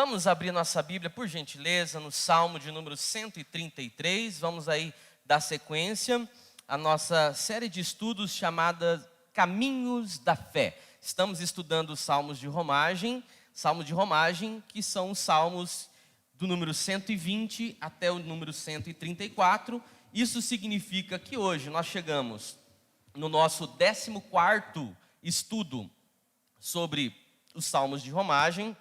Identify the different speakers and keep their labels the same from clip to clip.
Speaker 1: Vamos abrir nossa Bíblia, por gentileza, no Salmo de número 133. Vamos aí dar sequência à nossa série de estudos chamada Caminhos da Fé. Estamos estudando os Salmos de Romagem, que são os Salmos do número 120 até o número 134. Isso significa que hoje nós chegamos no nosso 14º estudo sobre os Salmos de Romagem.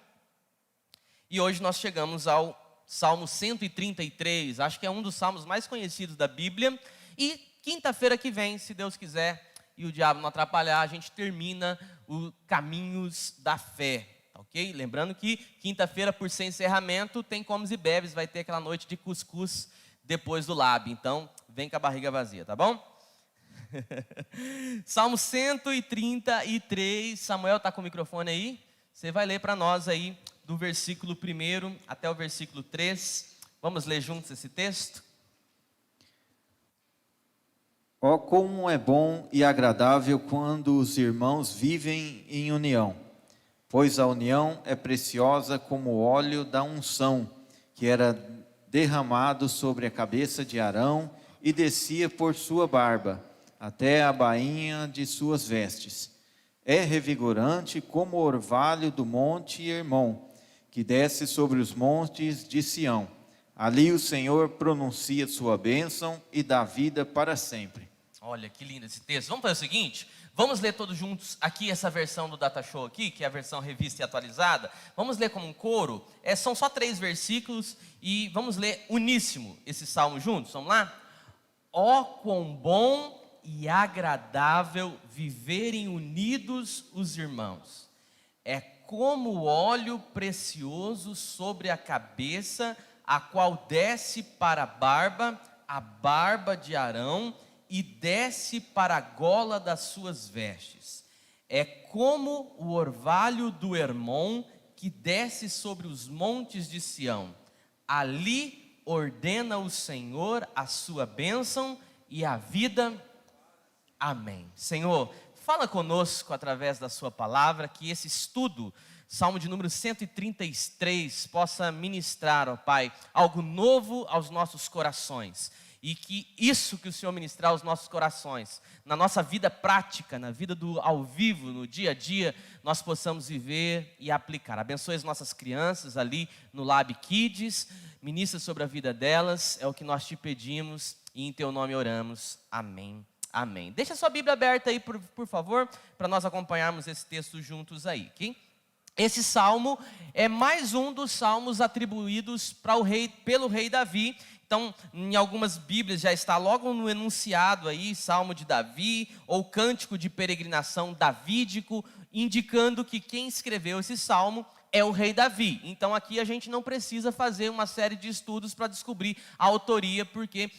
Speaker 1: E hoje nós chegamos ao Salmo 133, acho que é um dos salmos mais conhecidos da Bíblia. E quinta-feira que vem, se Deus quiser e o diabo não atrapalhar, a gente termina o Caminhos da Fé, ok? Lembrando que quinta-feira, por ser encerramento, tem comes e bebes, vai ter aquela noite de cuscuz depois do lab. Então, vem com a barriga vazia, tá bom? Salmo 133, Samuel está com o microfone aí? Você vai ler para nós aí, do versículo 1 até o versículo 3. Vamos ler juntos esse texto?
Speaker 2: Ó, como é bom e agradável quando os irmãos vivem em união, pois a união é preciosa como o óleo da unção, que era derramado sobre a cabeça de Arão e descia por sua barba, até a bainha de suas vestes. É revigorante como o orvalho do monte Hermon, que desce sobre os montes de Sião. Ali o Senhor pronuncia sua bênção e dá vida para sempre.
Speaker 1: Olha que lindo esse texto. Vamos fazer o seguinte, vamos ler todos juntos aqui essa versão do Data Show aqui, que é a versão revista e atualizada. Vamos ler como um coro, são só 3 versículos e vamos ler uníssimo esse salmo juntos, vamos lá? Ó, quão bom e agradável viverem unidos os irmãos. É como o óleo precioso sobre a cabeça, a qual desce para a barba de Arão, e desce para a gola das suas vestes. É como o orvalho do Hermon, que desce sobre os montes de Sião. Ali ordena o Senhor a sua bênção e a vida. Amém. Senhor, fala conosco através da sua palavra, que esse estudo, Salmo de número 133, possa ministrar, ó Pai, algo novo aos nossos corações. E que isso que o Senhor ministrar aos nossos corações, na nossa vida prática, na vida do ao vivo, no dia a dia, nós possamos viver e aplicar. Abençoe as nossas crianças ali no Lab Kids, ministra sobre a vida delas, é o que nós te pedimos e em teu nome oramos. Amém. Amém. Deixa a sua Bíblia aberta aí, por favor, para nós acompanharmos esse texto juntos aí, ok? Esse salmo é mais um dos salmos atribuídos pelo rei Davi. Então, em algumas Bíblias já está logo no enunciado aí, Salmo de Davi, ou Cântico de Peregrinação Davídico, indicando que quem escreveu esse salmo é o rei Davi. Então aqui a gente não precisa fazer uma série de estudos para descobrir a autoria, porque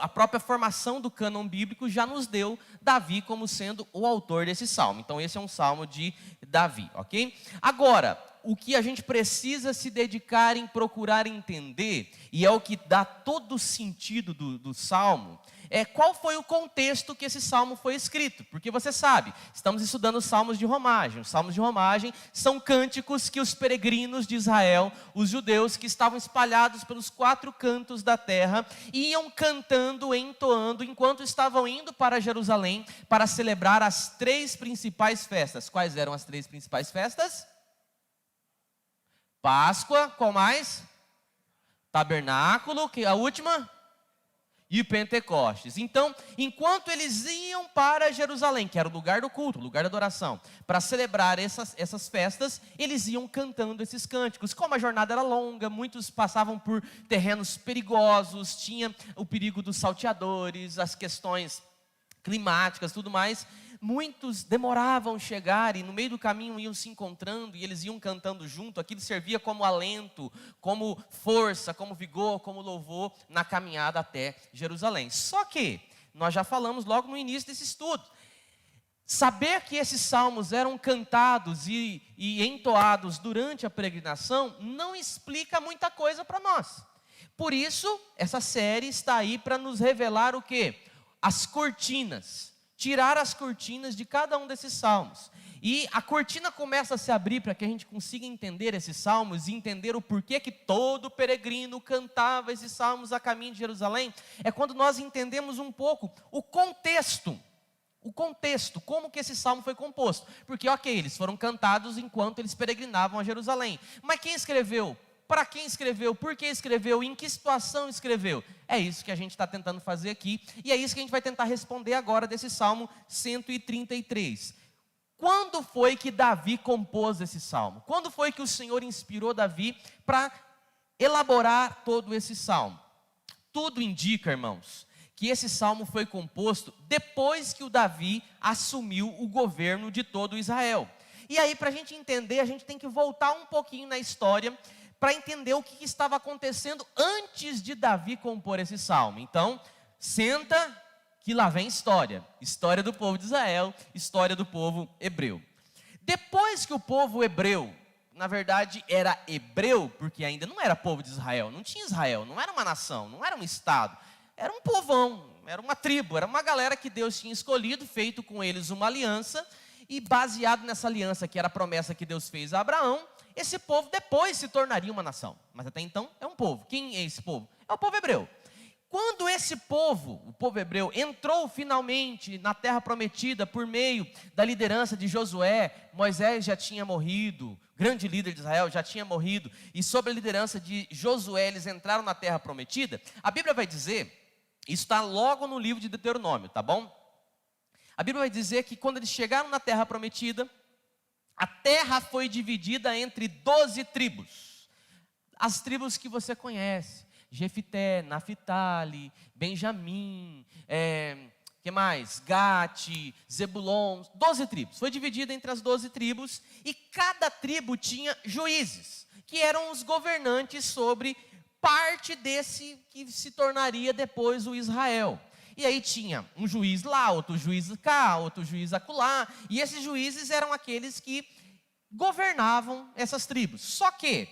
Speaker 1: a própria formação do cânon bíblico já nos deu Davi como sendo o autor desse salmo. Então esse é um salmo de Davi, ok? Agora, o que a gente precisa se dedicar em procurar entender, e é o que dá todo o sentido do salmo, é qual foi o contexto que esse salmo foi escrito. Porque você sabe, estamos estudando os salmos de romagem. Os salmos de romagem são cânticos que os peregrinos de Israel, os judeus que estavam espalhados pelos 4 cantos da terra, iam cantando, entoando, enquanto estavam indo para Jerusalém para celebrar as 3 principais festas. Quais eram as 3 principais festas? Páscoa, qual mais? Tabernáculo, que a última? E Pentecostes. Então, enquanto eles iam para Jerusalém, que era o lugar do culto, o lugar da adoração, para celebrar essas festas, eles iam cantando esses cânticos. Como a jornada era longa, muitos passavam por terrenos perigosos, tinha o perigo dos salteadores, as questões climáticas, tudo mais. Muitos demoravam a chegar e no meio do caminho iam se encontrando e eles iam cantando junto. Aquilo servia como alento, como força, como vigor, como louvor na caminhada até Jerusalém. Só que, nós já falamos logo no início desse estudo, saber que esses salmos eram cantados e entoados durante a peregrinação não explica muita coisa para nós. Por isso, essa série está aí para nos revelar o quê? As cortinas. Tirar as cortinas de cada um desses salmos E a cortina começa a se abrir para que a gente consiga entender esses salmos e entender o porquê que todo peregrino cantava esses salmos a caminho de Jerusalém. É quando nós entendemos um pouco o contexto, como que esse salmo foi composto. Porque, ok, eles foram cantados enquanto eles peregrinavam a Jerusalém. Mas quem escreveu? Para quem escreveu? Por que escreveu? Em que situação escreveu? É isso que a gente está tentando fazer aqui. E é isso que a gente vai tentar responder agora desse Salmo 133. Quando foi que Davi compôs esse salmo? Quando foi que o Senhor inspirou Davi para elaborar todo esse salmo? Tudo indica, irmãos, que esse salmo foi composto depois que o Davi assumiu o governo de todo Israel. E aí, para a gente entender, a gente tem que voltar um pouquinho na história para entender o que estava acontecendo antes de Davi compor esse salmo. Então, senta que lá vem história. História do povo de Israel, história do povo hebreu. Depois que o povo hebreu, na verdade era hebreu, porque ainda não era povo de Israel, não tinha Israel, não era uma nação, não era um estado, era um povão, era uma tribo, era uma galera que Deus tinha escolhido, feito com eles uma aliança, e baseado nessa aliança, que era a promessa que Deus fez a Abraão, esse povo depois se tornaria uma nação, mas até então é um povo. Quem é esse povo? É o povo hebreu. Quando esse povo, o povo hebreu, entrou finalmente na terra prometida por meio da liderança de Josué, Moisés já tinha morrido, grande líder de Israel já tinha morrido, e sob a liderança de Josué eles entraram na terra prometida, a Bíblia vai dizer, isso está logo no livro de Deuteronômio, tá bom? A Bíblia vai dizer que quando eles chegaram na terra prometida, a terra foi dividida entre 12 tribos, as tribos que você conhece, Jefité, Naphtali, Benjamim, que mais? Gate, Zebulon, 12 tribos. Foi dividida entre as 12 tribos e cada tribo tinha juízes, que eram os governantes sobre parte desse que se tornaria depois o Israel. E aí tinha um juiz lá, outro juiz cá, outro juiz acolá, e esses juízes eram aqueles que governavam essas tribos. Só que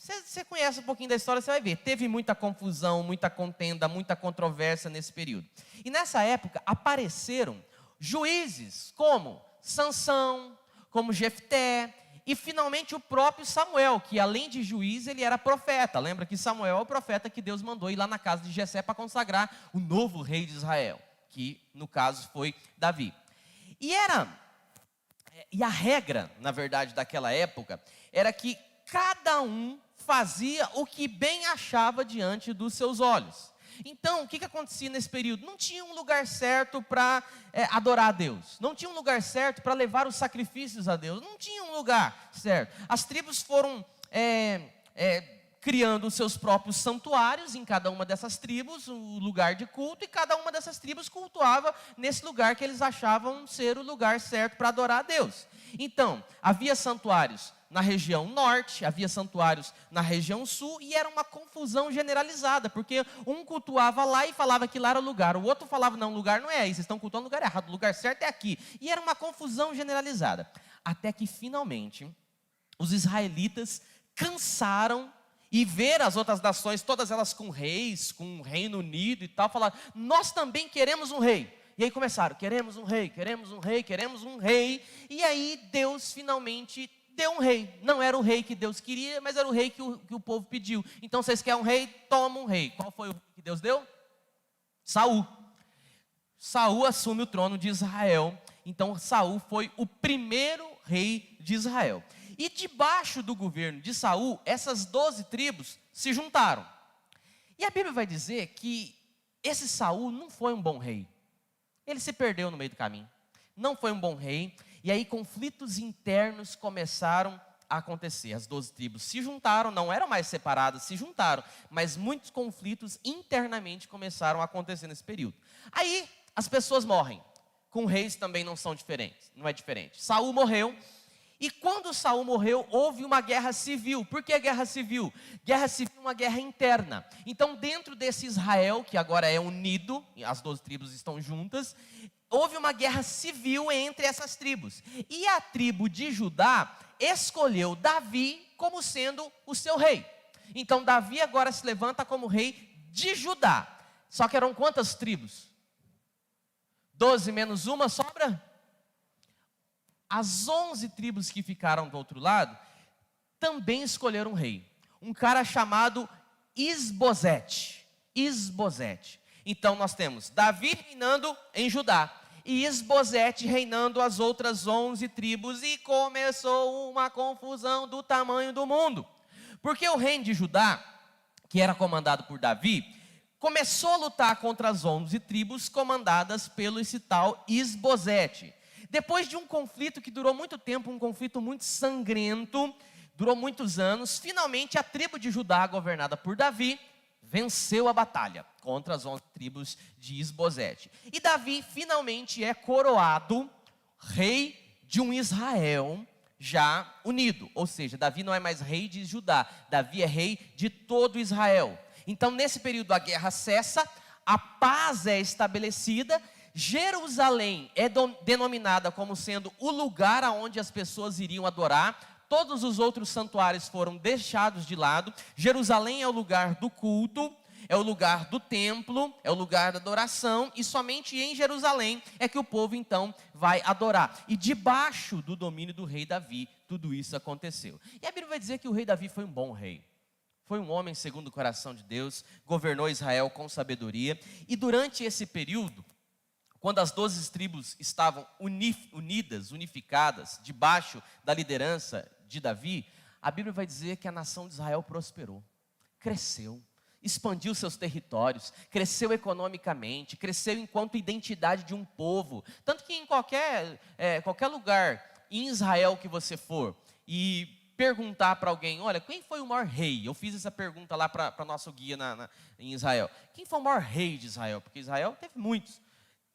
Speaker 1: você conhece um pouquinho da história, você vai ver, teve muita confusão, muita contenda, muita controvérsia nesse período. E nessa época apareceram juízes como Sansão, como Jefté, e finalmente o próprio Samuel, que além de juiz, ele era profeta. Lembra que Samuel é o profeta que Deus mandou ir lá na casa de Jessé para consagrar o novo rei de Israel, que no caso foi Davi. E a regra, na verdade, daquela época, era que cada um fazia o que bem achava diante dos seus olhos. Então, o que acontecia nesse período? Não tinha um lugar certo para adorar a Deus. Não tinha um lugar certo para levar os sacrifícios a Deus. Não tinha um lugar certo. As tribos foram criando os seus próprios santuários em cada uma dessas tribos, o lugar de culto, e cada uma dessas tribos cultuava nesse lugar que eles achavam ser o lugar certo para adorar a Deus. Então, havia santuários na região norte, havia santuários na região sul, e era uma confusão generalizada, porque um cultuava lá e falava que lá era o lugar, o outro falava, não, o lugar não é aí, vocês estão cultuando o lugar errado, o lugar certo é aqui, e era uma confusão generalizada, até que finalmente, os israelitas cansaram, e ver as outras nações, todas elas com reis, com o Reino Unido e tal, falaram, nós também queremos um rei. E aí começaram, queremos um rei, queremos um rei, queremos um rei, e aí Deus finalmente deu um rei. Não era o rei que Deus queria, mas era o rei que o povo pediu. Então, vocês querem um rei? Toma um rei. Qual foi o rei que Deus deu? Saul. Saul assume o trono de Israel. Então, Saul foi o primeiro rei de Israel. E debaixo do governo de Saul, essas 12 tribos se juntaram. E a Bíblia vai dizer que esse Saul não foi um bom rei. Ele se perdeu no meio do caminho. Não foi um bom rei. E aí conflitos internos começaram a acontecer. As 12 tribos se juntaram, não eram mais separadas, se juntaram. Mas muitos conflitos internamente começaram a acontecer nesse período. Aí as pessoas morrem. Com reis também não são diferentes, não é diferente. Saul morreu. E quando Saul morreu, houve uma guerra civil. Por que guerra civil? Guerra civil é uma guerra interna. Então, dentro desse Israel, que agora é unido, as 12 tribos estão juntas, houve uma guerra civil entre essas tribos. E a tribo de Judá escolheu Davi como sendo o seu rei. Então, Davi agora se levanta como rei de Judá. Só que eram quantas tribos? 12 menos uma sobra? as 11 tribos que ficaram do outro lado também escolheram um rei. Um cara chamado Isbosete. Isbosete. Então nós temos Davi reinando em Judá e Isbosete reinando as outras 11 tribos, e começou uma confusão do tamanho do mundo. Porque o reino de Judá, que era comandado por Davi, começou a lutar contra as 11 tribos comandadas pelo esse tal Isbosete. Depois de um conflito que durou muito tempo, um conflito muito sangrento, durou muitos anos, finalmente a tribo de Judá, governada por Davi, venceu a batalha contra as 11 tribos de Isbosete. E Davi finalmente é coroado rei de um Israel já unido. Ou seja, Davi não é mais rei de Judá, Davi é rei de todo Israel. Então, nesse período, a guerra cessa, a paz é estabelecida. Jerusalém é denominada como sendo o lugar aonde as pessoas iriam adorar. Todos os outros santuários foram deixados de lado. Jerusalém é o lugar do culto, é o lugar do templo, é o lugar da adoração, e somente em Jerusalém é que o povo então vai adorar. E debaixo do domínio do rei Davi, tudo isso aconteceu. E a Bíblia vai dizer que o rei Davi foi um bom rei. Foi um homem segundo o coração de Deus, governou Israel com sabedoria, e durante esse período, quando as 12 tribos estavam unificadas, debaixo da liderança de Davi, a Bíblia vai dizer que a nação de Israel prosperou, cresceu, expandiu seus territórios, cresceu economicamente, cresceu enquanto identidade de um povo. Tanto que em qualquer lugar em Israel que você for e perguntar para alguém, olha, quem foi o maior rei? Eu fiz essa pergunta lá para nosso guia em Israel. Quem foi o maior rei de Israel? Porque Israel teve muitos.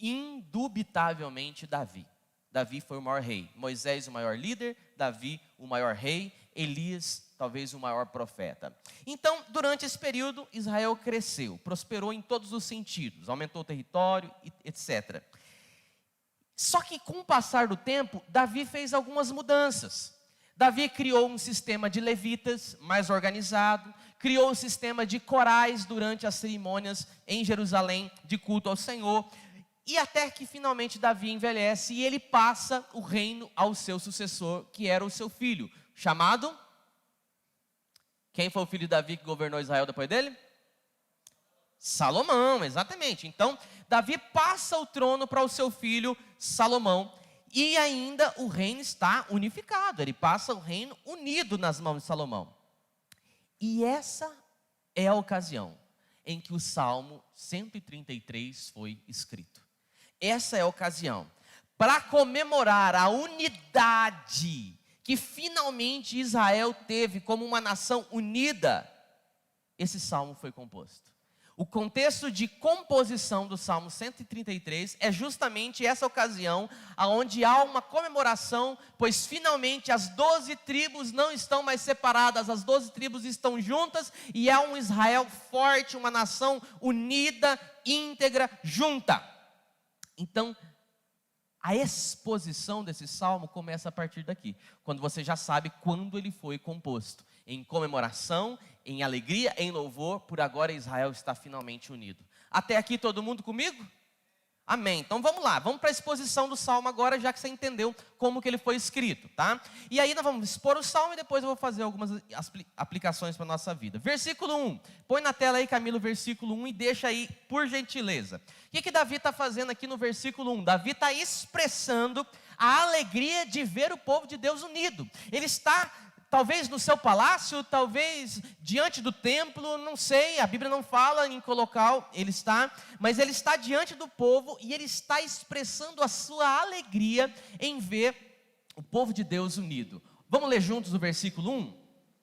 Speaker 1: Indubitavelmente Davi. Davi foi o maior rei. Moisés o maior líder, Davi o maior rei, Elias talvez o maior profeta. Então, durante esse período, Israel cresceu, prosperou em todos os sentidos, aumentou o território, etc. Só que com o passar do tempo, Davi fez algumas mudanças. Davi criou um sistema de levitas mais organizado, criou um sistema de corais durante as cerimônias em Jerusalém de culto ao Senhor. E até que finalmente Davi envelhece e ele passa o reino ao seu sucessor, que era o seu filho, chamado... Quem foi o filho de Davi que governou Israel depois dele? Salomão, exatamente. Então, Davi passa o trono para o seu filho Salomão, e ainda o reino está unificado, ele passa o reino unido nas mãos de Salomão. E essa é a ocasião em que o Salmo 133 foi escrito. Essa é a ocasião para comemorar a unidade que finalmente Israel teve como uma nação unida. Esse salmo foi composto. O contexto de composição do Salmo 133 é justamente essa ocasião onde há uma comemoração, pois finalmente as 12 tribos não estão mais separadas, as 12 tribos estão juntas e há um Israel forte, uma nação unida, íntegra, junta. Então, a exposição desse salmo começa a partir daqui, quando você já sabe quando ele foi composto. Em comemoração, em alegria, em louvor, por agora Israel está finalmente unido. Até aqui todo mundo comigo? Amém. Então vamos lá, vamos para a exposição do salmo agora, já que você entendeu como que ele foi escrito, tá? E aí nós vamos expor o salmo e depois eu vou fazer algumas aplicações para a nossa vida. Versículo 1, põe na tela aí, Camilo, versículo 1 e deixa aí, por gentileza. O que Davi está fazendo aqui no versículo 1? Davi está expressando a alegria de ver o povo de Deus unido. Ele está... talvez no seu palácio, talvez diante do templo, não sei, a Bíblia não fala em qual local ele está, mas ele está diante do povo e ele está expressando a sua alegria em ver o povo de Deus unido. Vamos ler juntos o versículo 1?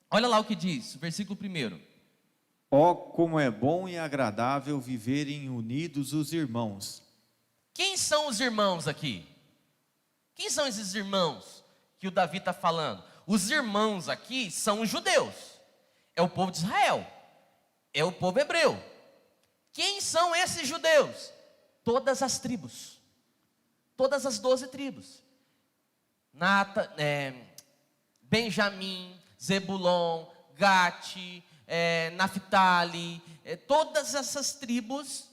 Speaker 1: Olha lá o que diz, o versículo 1.
Speaker 2: Ó, como é bom e agradável viverem unidos os irmãos.
Speaker 1: Quem são os irmãos aqui? Quem são esses irmãos que o Davi está falando? Os irmãos aqui são os judeus, é o povo de Israel, é o povo hebreu. Quem são esses judeus? Todas as tribos, todas as 12 tribos. Benjamim, Zebulon, Gate, Naphtali, todas essas tribos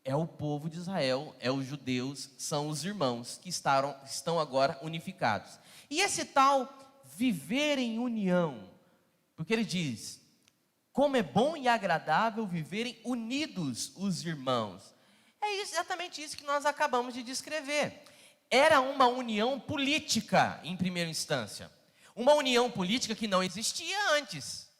Speaker 1: É o povo de Israel, é os judeus, são os irmãos que estão agora unificados. E esse tal viver em união, porque ele diz, como é bom e agradável viverem unidos os irmãos. É exatamente isso que nós acabamos de descrever. Era uma união política em primeira instância. Uma união política que não existia antes.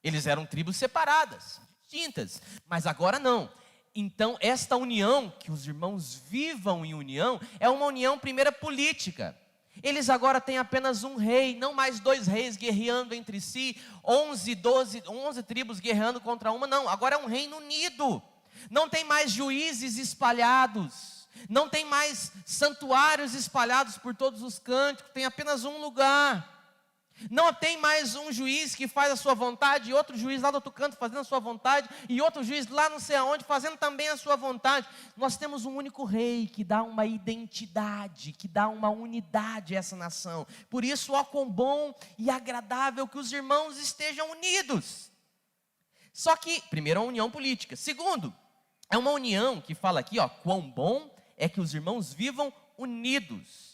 Speaker 1: Eles eram tribos separadas, distintas, mas agora não. Então, esta união, que os irmãos vivam em união, é uma união primeira política. Eles agora têm apenas um rei, não mais 2 reis guerreando entre si, 11 tribos guerreando contra uma, não. Agora é um reino unido. Não tem mais juízes espalhados, não tem mais santuários espalhados por todos os cantos, tem apenas um lugar. Não tem mais um juiz que faz a sua vontade, e outro juiz lá do outro canto fazendo a sua vontade, e outro juiz lá não sei aonde fazendo também a sua vontade. Nós temos um único rei que dá uma identidade, que dá uma unidade a essa nação. Por isso, ó, quão bom e agradável que os irmãos estejam unidos. Só que, primeiro, é uma união política. Segundo, é uma união que fala aqui, ó, quão bom é que os irmãos vivam unidos.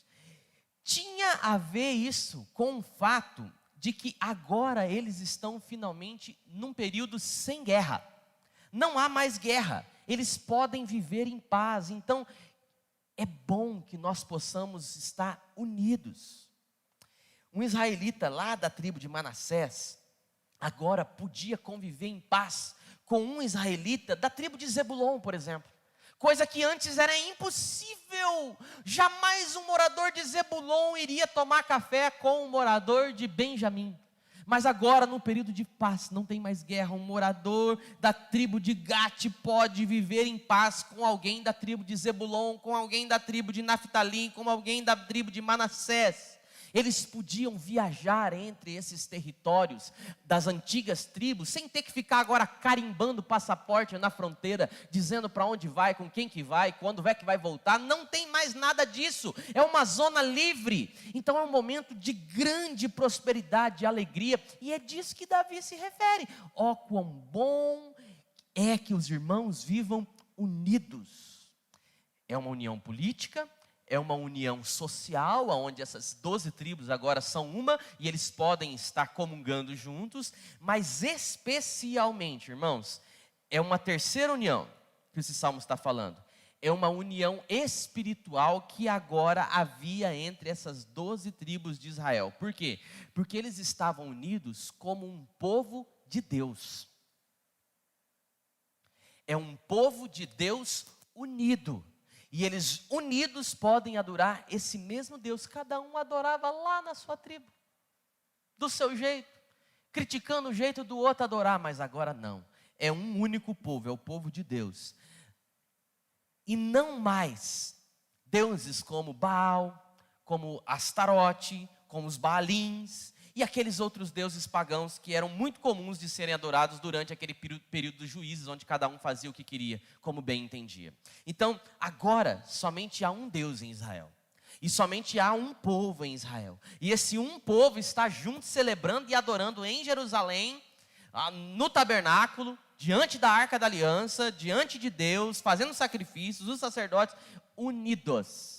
Speaker 1: Tinha a ver isso com o fato de que agora eles estão finalmente num período sem guerra. Não há mais guerra, eles podem viver em paz. Então, é bom que nós possamos estar unidos. Um israelita lá da tribo de Manassés, agora podia conviver em paz com um israelita da tribo de Zebulon, por exemplo. Coisa que antes era impossível. Jamais um morador de Zebulon iria tomar café com um morador de Benjamim. Mas agora, no período de paz, não tem mais guerra. Um morador da tribo de Gate pode viver em paz com alguém da tribo de Zebulon, com alguém da tribo de Naftali, com alguém da tribo de Manassés. Eles podiam viajar entre esses territórios das antigas tribos, sem ter que ficar agora carimbando passaporte na fronteira, dizendo para onde vai, com quem que vai, quando é que vai voltar. Não tem mais nada disso, é uma zona livre. Então é um momento de grande prosperidade e alegria, e é disso que Davi se refere. Ó, quão bom é que os irmãos vivam unidos. É uma união política, é uma união social, onde essas 12 tribos agora são uma, e eles podem estar comungando juntos, mas especialmente, irmãos, é uma terceira união que esse salmo está falando. É uma união espiritual que agora havia entre essas 12 tribos de Israel. Por quê? Porque eles estavam unidos como um povo de Deus. É um povo de Deus unido. E eles unidos podem adorar esse mesmo Deus. Cada um adorava lá na sua tribo, do seu jeito, criticando o jeito do outro adorar, mas agora não. É um único povo, é o povo de Deus. E não mais deuses como Baal, como Astarote, como os Baalins e aqueles outros deuses pagãos que eram muito comuns de serem adorados durante aquele período dos juízes, onde cada um fazia o que queria, como bem entendia. Então, agora, somente há um Deus em Israel. E somente há um povo em Israel. E esse um povo está junto, celebrando e adorando em Jerusalém, no tabernáculo, diante da Arca da Aliança, diante de Deus, fazendo sacrifícios, os sacerdotes unidos.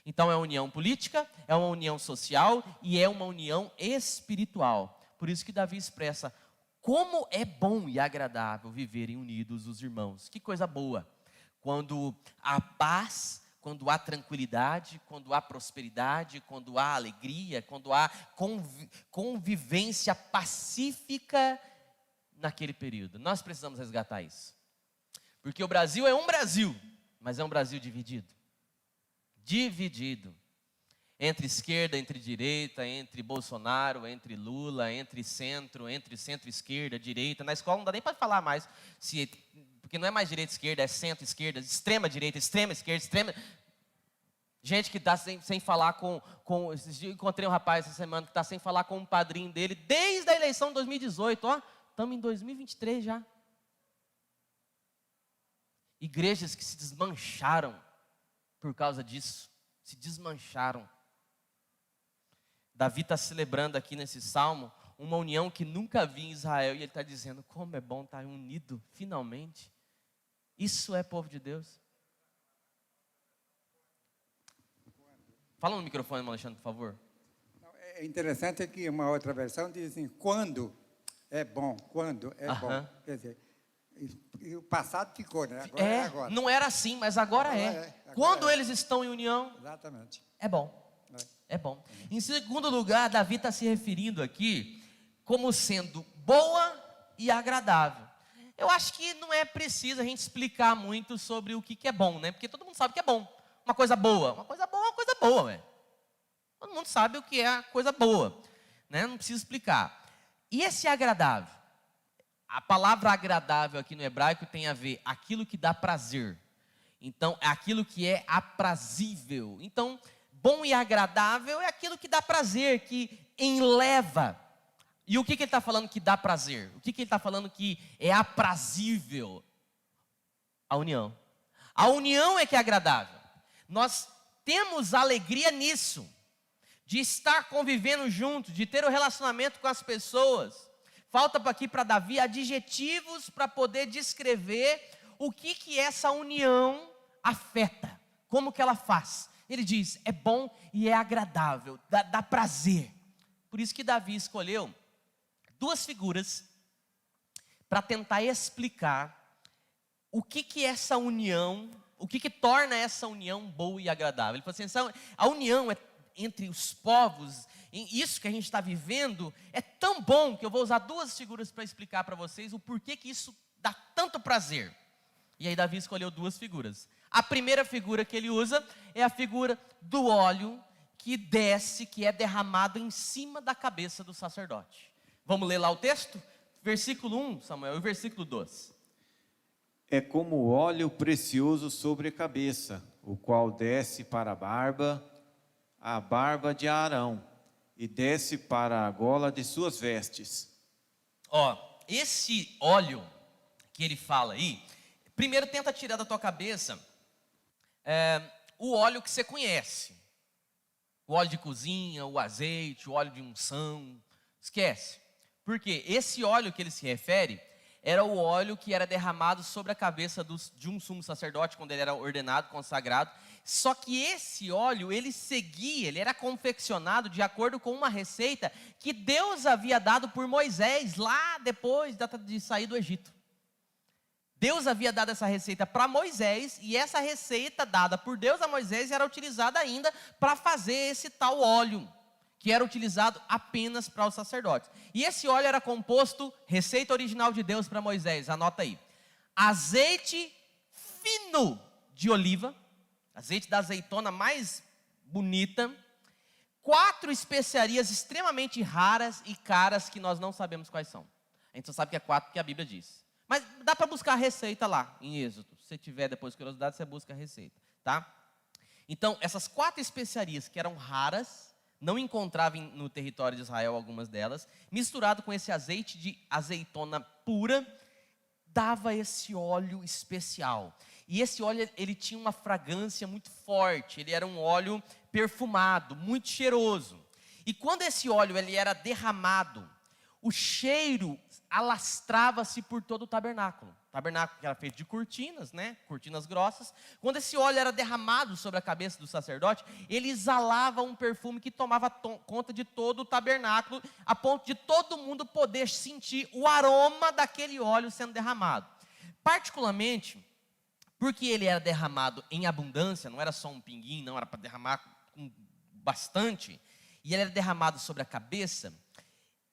Speaker 1: Então é uma união política, é uma união social e é uma união espiritual. Por isso que Davi expressa como é bom e agradável viverem unidos os irmãos. Que coisa boa. Quando há paz, quando há tranquilidade, quando há prosperidade, quando há alegria, quando há convivência pacífica naquele período. Nós precisamos resgatar isso. Porque o Brasil é um Brasil, mas é um Brasil dividido. Dividido entre esquerda, entre direita, entre Bolsonaro, entre Lula, entre centro-esquerda, direita. Na escola não dá nem para falar mais, porque não é mais direita, esquerda, é centro-esquerda, extrema-direita, extrema-esquerda, extrema... Gente que está sem falar com... Esses dias eu encontrei um rapaz essa semana que está sem falar com um padrinho dele desde a eleição de 2018, ó, estamos em 2023 já. Igrejas que se desmancharam por causa disso, se desmancharam. Davi está celebrando aqui nesse salmo uma união que nunca havia em Israel, e ele está dizendo como é bom estar unido, finalmente. Isso é povo de Deus? Fala no microfone, irmão Alexandre, por favor.
Speaker 3: É interessante que uma outra versão diz assim, quando é bom, quando é bom. Quer dizer, e o passado ficou, né? Agora é agora.
Speaker 1: Não era assim, mas agora é.
Speaker 3: Agora
Speaker 1: Quando
Speaker 3: é.
Speaker 1: eles estão em união,
Speaker 3: Exatamente.
Speaker 1: é bom. É bom. Em segundo lugar, Davi está se referindo aqui como sendo boa e agradável. Eu acho que não é preciso a gente explicar muito sobre o que é bom, né? Porque todo mundo sabe que é bom. Uma coisa boa. Uma coisa boa é uma coisa boa, velho. Todo mundo sabe o que é a coisa boa, né? Não precisa explicar. E esse agradável? A palavra agradável aqui no hebraico tem a ver aquilo que dá prazer. Então, é aquilo que é aprazível. Então, bom e agradável é aquilo que dá prazer, que enleva. E o que ele está falando que dá prazer? O que ele está falando que é aprazível? A união. A união é que é agradável. Nós temos alegria nisso, de estar convivendo junto, de ter um relacionamento com as pessoas. Falta aqui para Davi adjetivos para poder descrever o que essa união afeta, como que ela faz. Ele diz, é bom e é agradável, dá prazer. Por isso que Davi escolheu duas figuras para tentar explicar o que essa união, o que torna essa união boa e agradável. Ele falou assim, a união entre os povos, isso que a gente está vivendo, é tão bom que eu vou usar duas figuras para explicar para vocês o porquê que isso dá tanto prazer. E aí Davi escolheu duas figuras. A primeira figura que ele usa é a figura do óleo que desce, que é derramado em cima da cabeça do sacerdote. Vamos ler lá o texto? Versículo 1, Samuel, e o versículo 2.
Speaker 2: É como óleo precioso sobre a cabeça, o qual desce para a barba de Arão, e desce para a gola de suas vestes.
Speaker 1: Esse óleo que ele fala aí, primeiro tenta tirar da tua cabeça o óleo que você conhece. O óleo de cozinha, o azeite, o óleo de unção. Esquece. Porque esse óleo que ele se refere era o óleo que era derramado sobre a cabeça de um sumo sacerdote quando ele era ordenado, consagrado. Só que esse óleo, ele era confeccionado de acordo com uma receita que Deus havia dado por Moisés lá depois de sair do Egito. Deus havia dado essa receita para Moisés, e essa receita dada por Deus a Moisés era utilizada ainda para fazer esse tal óleo, que era utilizado apenas para os sacerdotes. E esse óleo era composto, receita original de Deus para Moisés, anota aí: azeite fino de oliva, azeite da azeitona mais bonita, 4 especiarias extremamente raras e caras que nós não sabemos quais são. A gente só sabe que é 4 porque a Bíblia diz. Mas dá para buscar a receita lá, em Êxodo. Se você tiver depois curiosidade, você busca a receita, tá? Então, essas 4 especiarias que eram raras, não encontrava no território de Israel algumas delas, misturado com esse azeite de azeitona pura, dava esse óleo especial. E esse óleo, ele tinha uma fragrância muito forte, ele era um óleo perfumado, muito cheiroso. E quando esse óleo ele era derramado, o cheiro alastrava-se por todo o tabernáculo. O tabernáculo que era feito de cortinas, né? Cortinas grossas. Quando esse óleo era derramado sobre a cabeça do sacerdote, ele exalava um perfume que tomava conta de todo o tabernáculo, a ponto de todo mundo poder sentir o aroma daquele óleo sendo derramado. Particularmente, porque ele era derramado em abundância, não era só um pinguim, não, era para derramar com bastante, e ele era derramado sobre a cabeça.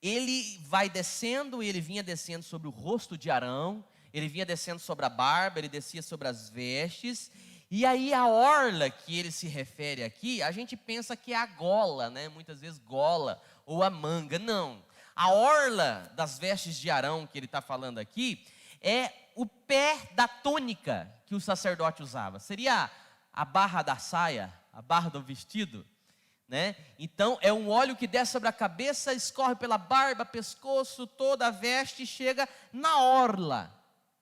Speaker 1: Ele vai descendo, e ele vinha descendo sobre o rosto de Arão, ele vinha descendo sobre a barba, ele descia sobre as vestes, e aí a orla que ele se refere aqui, a gente pensa que é a gola, né? Muitas vezes gola, ou a manga, não. A orla das vestes de Arão que ele está falando aqui, é o pé da túnica que o sacerdote usava. Seria a barra da saia, a barra do vestido, né? Então é um óleo que desce sobre a cabeça, escorre pela barba, pescoço, toda a veste e chega na orla,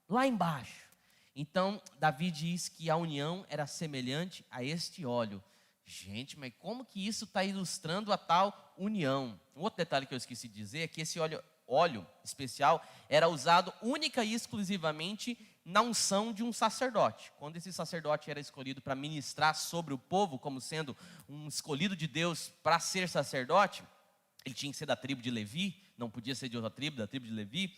Speaker 1: lá embaixo. Então Davi diz que a união era semelhante a este óleo. Gente, mas como que isso está ilustrando a tal união? Um outro detalhe que eu esqueci de dizer é que esse óleo óleo especial era usado única e exclusivamente na unção de um sacerdote. Quando esse sacerdote era escolhido para ministrar sobre o povo, como sendo um escolhido de Deus para ser sacerdote, ele tinha que ser da tribo de Levi, não podia ser de outra tribo, da tribo de Levi.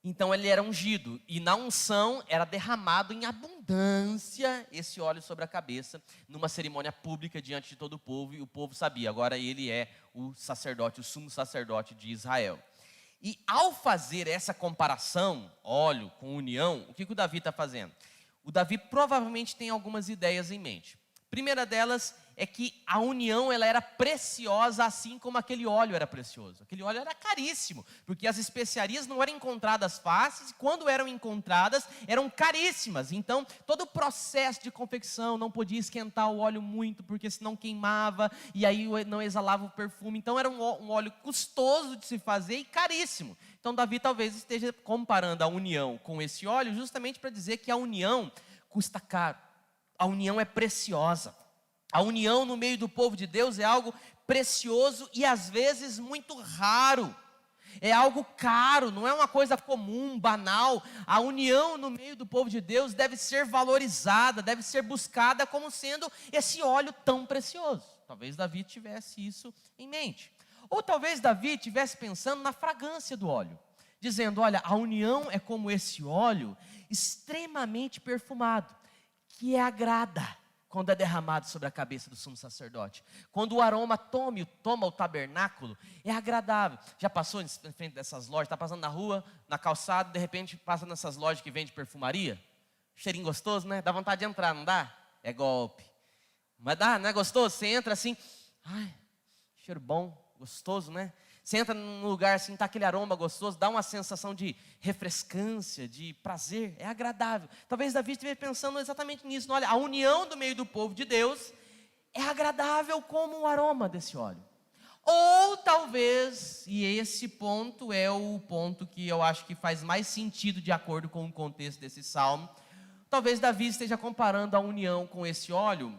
Speaker 1: Então ele era ungido, e na unção era derramado em abundância esse óleo sobre a cabeça, numa cerimônia pública diante de todo o povo, e o povo sabia, agora ele é o sacerdote, o sumo sacerdote de Israel. E ao fazer essa comparação, óleo com união, o que o Davi está fazendo? O Davi provavelmente tem algumas ideias em mente. Primeira delas é que a união ela era preciosa, assim como aquele óleo era precioso. Aquele óleo era caríssimo, porque as especiarias não eram encontradas fáceis, e quando eram encontradas, eram caríssimas. Então, todo o processo de confecção não podia esquentar o óleo muito, porque senão queimava, e aí não exalava o perfume. Então, era um óleo custoso de se fazer e caríssimo. Então, Davi talvez esteja comparando a união com esse óleo, justamente para dizer que a união custa caro. A união é preciosa. A união no meio do povo de Deus é algo precioso e às vezes muito raro. É algo caro, não é uma coisa comum, banal. A união no meio do povo de Deus deve ser valorizada, deve ser buscada como sendo esse óleo tão precioso. Talvez Davi tivesse isso em mente. Ou talvez Davi estivesse pensando na fragrância do óleo, dizendo, olha, a união é como esse óleo extremamente perfumado, que agrada quando é derramado sobre a cabeça do sumo sacerdote. Quando o aroma toma o tabernáculo, é agradável. Já passou em frente dessas lojas, está passando na rua, na calçada, de repente passa nessas lojas que vendem perfumaria? Cheirinho gostoso, né? Dá vontade de entrar, não dá? É golpe. Mas dá, não é gostoso? Você entra assim, ai, cheiro bom, gostoso, né? Você entra num lugar assim, está aquele aroma gostoso, dá uma sensação de refrescância, de prazer, é agradável. Talvez Davi estivesse pensando exatamente nisso. Olha, a união do meio do povo de Deus é agradável como o aroma desse óleo. Ou talvez, e esse ponto é o ponto que eu acho que faz mais sentido de acordo com o contexto desse salmo, talvez Davi esteja comparando a união com esse óleo,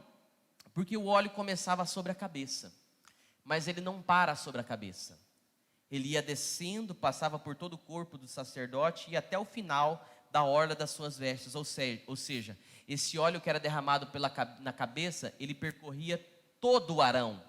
Speaker 1: porque o óleo começava sobre a cabeça, mas ele não para sobre a cabeça. Ele ia descendo, passava por todo o corpo do sacerdote e até o final da orla das suas vestes. Ou seja, esse óleo que era derramado na cabeça, ele percorria todo o Arão,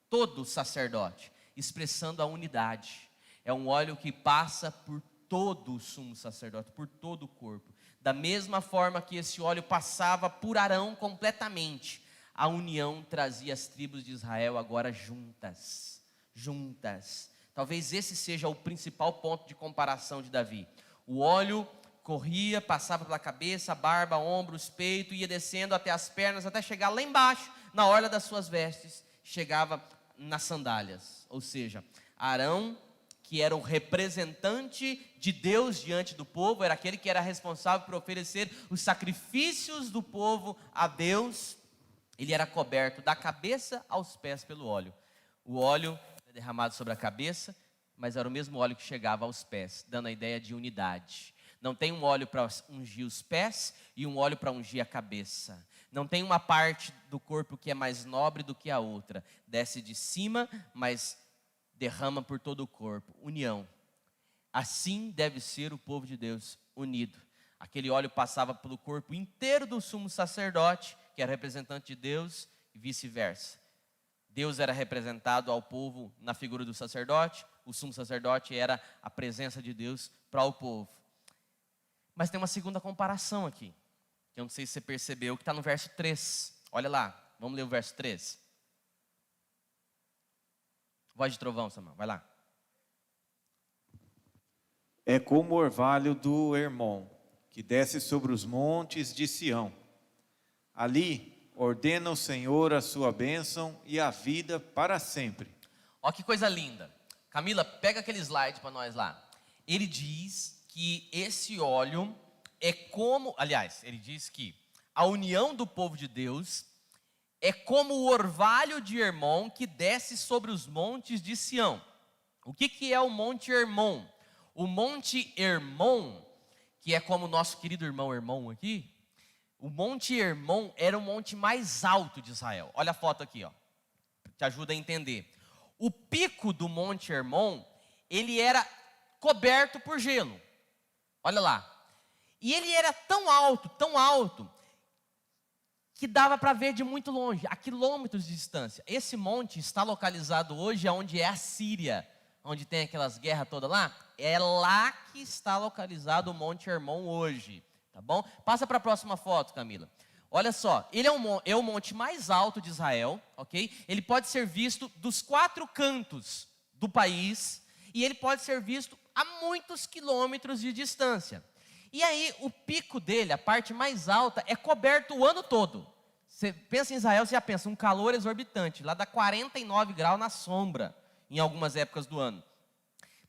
Speaker 1: todo o sacerdote, expressando a unidade. É um óleo que passa por todo o sumo sacerdote, por todo o corpo. Da mesma forma que esse óleo passava por Arão completamente, a união trazia as tribos de Israel agora juntas. Talvez esse seja o principal ponto de comparação de Davi. O óleo corria, passava pela cabeça, barba, ombros, peito, ia descendo até as pernas, até chegar lá embaixo, na orla das suas vestes, chegava nas sandálias. Ou seja, Arão, que era o representante de Deus diante do povo, era aquele que era responsável por oferecer os sacrifícios do povo a Deus. Ele era coberto da cabeça aos pés pelo óleo. O óleo derramado sobre a cabeça, mas era o mesmo óleo que chegava aos pés, dando a ideia de unidade. Não tem um óleo para ungir os pés e um óleo para ungir a cabeça. Não tem uma parte do corpo que é mais nobre do que a outra. Desce de cima, mas derrama por todo o corpo. União. Assim deve ser o povo de Deus, unido. Aquele óleo passava pelo corpo inteiro do sumo sacerdote, que era representante de Deus, e vice-versa. Deus era representado ao povo na figura do sacerdote, o sumo sacerdote era a presença de Deus para o povo. Mas tem uma segunda comparação aqui, que eu não sei se você percebeu, que está no verso 3. Olha lá, vamos ler o verso 3. Voz de trovão, Samuel, vai lá.
Speaker 2: É como o orvalho do Hermon, que desce sobre os montes de Sião. Ali ordena o Senhor a sua bênção e a vida para sempre.
Speaker 1: Olha que coisa linda. Camila, pega aquele slide para nós lá. Ele diz que esse óleo é como... Aliás, ele diz que a união do povo de Deus é como o orvalho de Hermon que desce sobre os montes de Sião. O que é o Monte Hermon? O Monte Hermon, que é como o nosso querido irmão Hermon aqui, o Monte Hermon era o monte mais alto de Israel. Olha a foto aqui, ó. Te ajuda a entender. O pico do Monte Hermon, ele era coberto por gelo. Olha lá. E ele era tão alto, que dava para ver de muito longe, a quilômetros de distância. Esse monte está localizado hoje onde é a Síria, onde tem aquelas guerras todas lá. É lá que está localizado o Monte Hermon hoje, tá bom? Passa para a próxima foto, Camila. Olha só, ele é o monte mais alto de Israel, ok? Ele pode ser visto dos 4 cantos do país e ele pode ser visto a muitos quilômetros de distância. E aí, o pico dele, a parte mais alta, é coberto o ano todo. Você pensa em Israel, você já pensa, um calor exorbitante. Lá dá 49 graus na sombra, em algumas épocas do ano.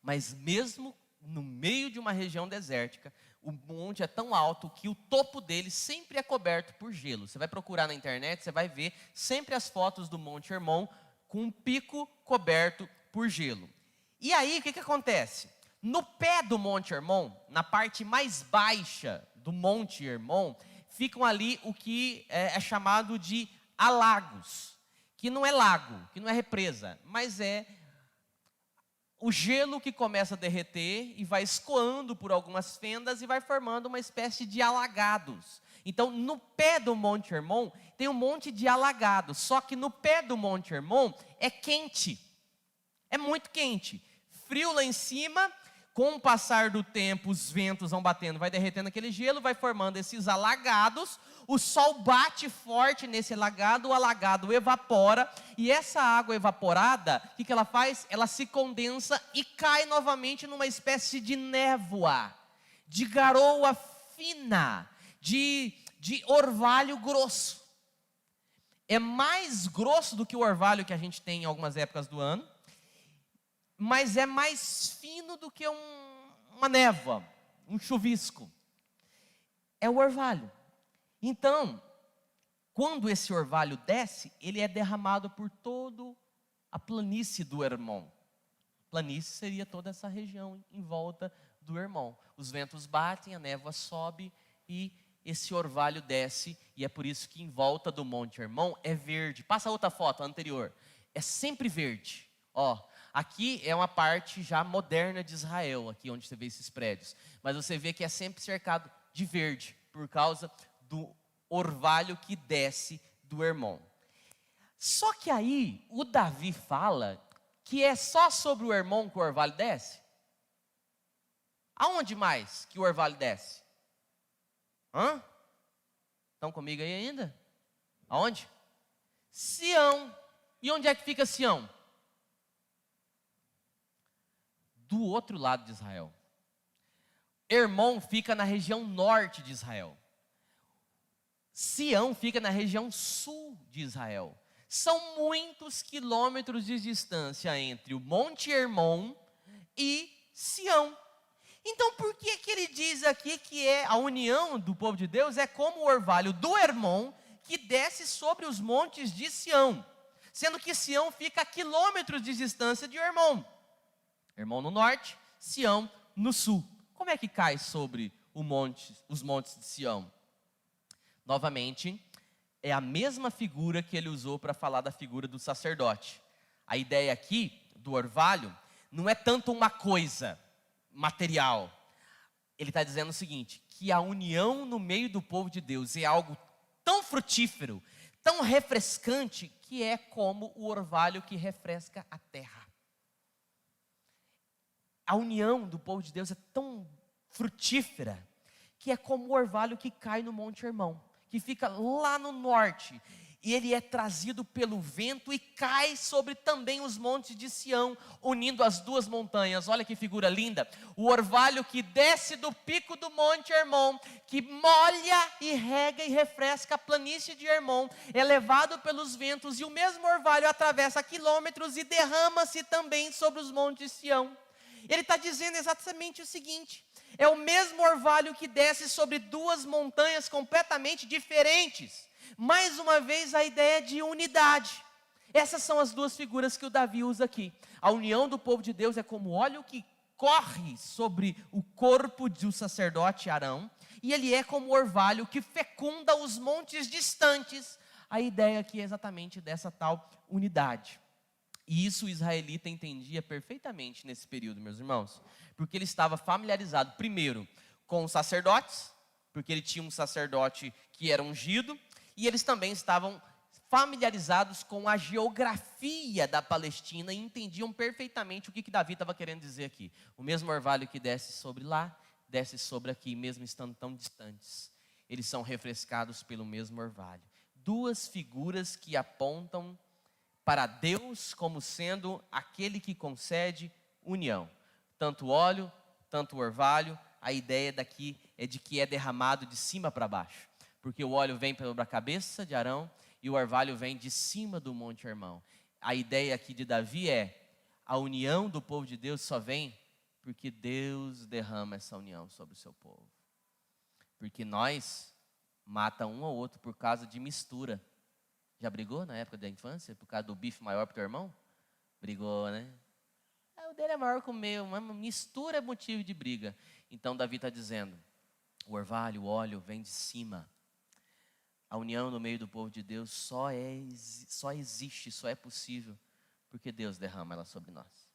Speaker 1: Mas mesmo no meio de uma região desértica, o monte é tão alto que o topo dele sempre é coberto por gelo. Você vai procurar na internet, você vai ver sempre as fotos do Monte Hermon com um pico coberto por gelo. E aí, o que acontece? No pé do Monte Hermon, na parte mais baixa do Monte Hermon, ficam ali o que é chamado de alagos, que não é lago, que não é represa, mas é o gelo que começa a derreter e vai escoando por algumas fendas e vai formando uma espécie de alagados. Então, no pé do Monte Hermon, tem um monte de alagados, só que no pé do Monte Hermon é quente, é muito quente, frio lá em cima. Com o passar do tempo, os ventos vão batendo, vai derretendo aquele gelo, vai formando esses alagados, o sol bate forte nesse alagado, o alagado evapora, e essa água evaporada, o que ela faz? Ela se condensa e cai novamente numa espécie de névoa, de garoa fina, de orvalho grosso. É mais grosso do que o orvalho que a gente tem em algumas épocas do ano, mas é mais fino do que uma névoa, um chuvisco. É o orvalho. Então, quando esse orvalho desce, ele é derramado por toda a planície do Hermon. Planície seria toda essa região em volta do Hermon. Os ventos batem, a névoa sobe e esse orvalho desce. E é por isso que em volta do Monte Hermon é verde. Passa outra foto, a anterior. É sempre verde. Ó. Aqui é uma parte já moderna de Israel, aqui onde você vê esses prédios. Mas você vê que é sempre cercado de verde, por causa do orvalho que desce do Hermon. Só que aí, o Davi fala que é só sobre o Hermon que o orvalho desce? Aonde mais que o orvalho desce? Estão comigo aí ainda? Aonde? Sião. E onde é que fica Sião? Do outro lado de Israel. Hermon fica na região norte de Israel. Sião fica na região sul de Israel. São muitos quilômetros de distância entre o Monte Hermon e Sião. Então, por que ele diz aqui que a união do povo de Deus é como o orvalho do Hermon que desce sobre os montes de Sião, sendo que Sião fica a quilômetros de distância de Hermon. Hermon no norte, Sião no sul. Como é que cai sobre os montes de Sião? Novamente, é a mesma figura que ele usou para falar da figura do sacerdote. A ideia aqui do orvalho não é tanto uma coisa material. Ele está dizendo o seguinte, que a união no meio do povo de Deus é algo tão frutífero, tão refrescante, que é como o orvalho que refresca a terra. A união do povo de Deus é tão frutífera, que é como o orvalho que cai no Monte Hermon, que fica lá no norte, e ele é trazido pelo vento e cai sobre também os montes de Sião, unindo as duas montanhas. Olha que figura linda, o orvalho que desce do pico do Monte Hermon, que molha e rega e refresca a planície de Hermon, é levado pelos ventos, e o mesmo orvalho atravessa quilômetros e derrama-se também sobre os montes de Sião. Ele está dizendo exatamente o seguinte, é o mesmo orvalho que desce sobre duas montanhas completamente diferentes. Mais uma vez a ideia de unidade. Essas são as duas figuras que o Davi usa aqui. A união do povo de Deus é como óleo que corre sobre o corpo do sacerdote Arão, e ele é como orvalho que fecunda os montes distantes. A ideia aqui é exatamente dessa tal unidade. E isso o israelita entendia perfeitamente nesse período, meus irmãos, porque ele estava familiarizado, primeiro, com os sacerdotes, porque ele tinha um sacerdote que era ungido, e eles também estavam familiarizados com a geografia da Palestina e entendiam perfeitamente o que Davi estava querendo dizer aqui. O mesmo orvalho que desce sobre lá, desce sobre aqui, mesmo estando tão distantes. Eles são refrescados pelo mesmo orvalho. Duas figuras que apontam para Deus como sendo aquele que concede união. Tanto o óleo, tanto o orvalho, a ideia daqui é de que é derramado de cima para baixo. Porque o óleo vem pela cabeça de Arão e o orvalho vem de cima do Monte Hermão. A ideia aqui de Davi é, a união do povo de Deus só vem porque Deus derrama essa união sobre o seu povo. Porque nós mata um ao outro por causa de mistura. Já brigou na época da infância? Por causa do bife maior para o teu irmão? Brigou, né? O dele é maior que o meu. Uma mistura é motivo de briga. Então Davi está dizendo, o orvalho, o óleo vem de cima. A união no meio do povo de Deus só existe, só é possível, porque Deus derrama ela sobre nós.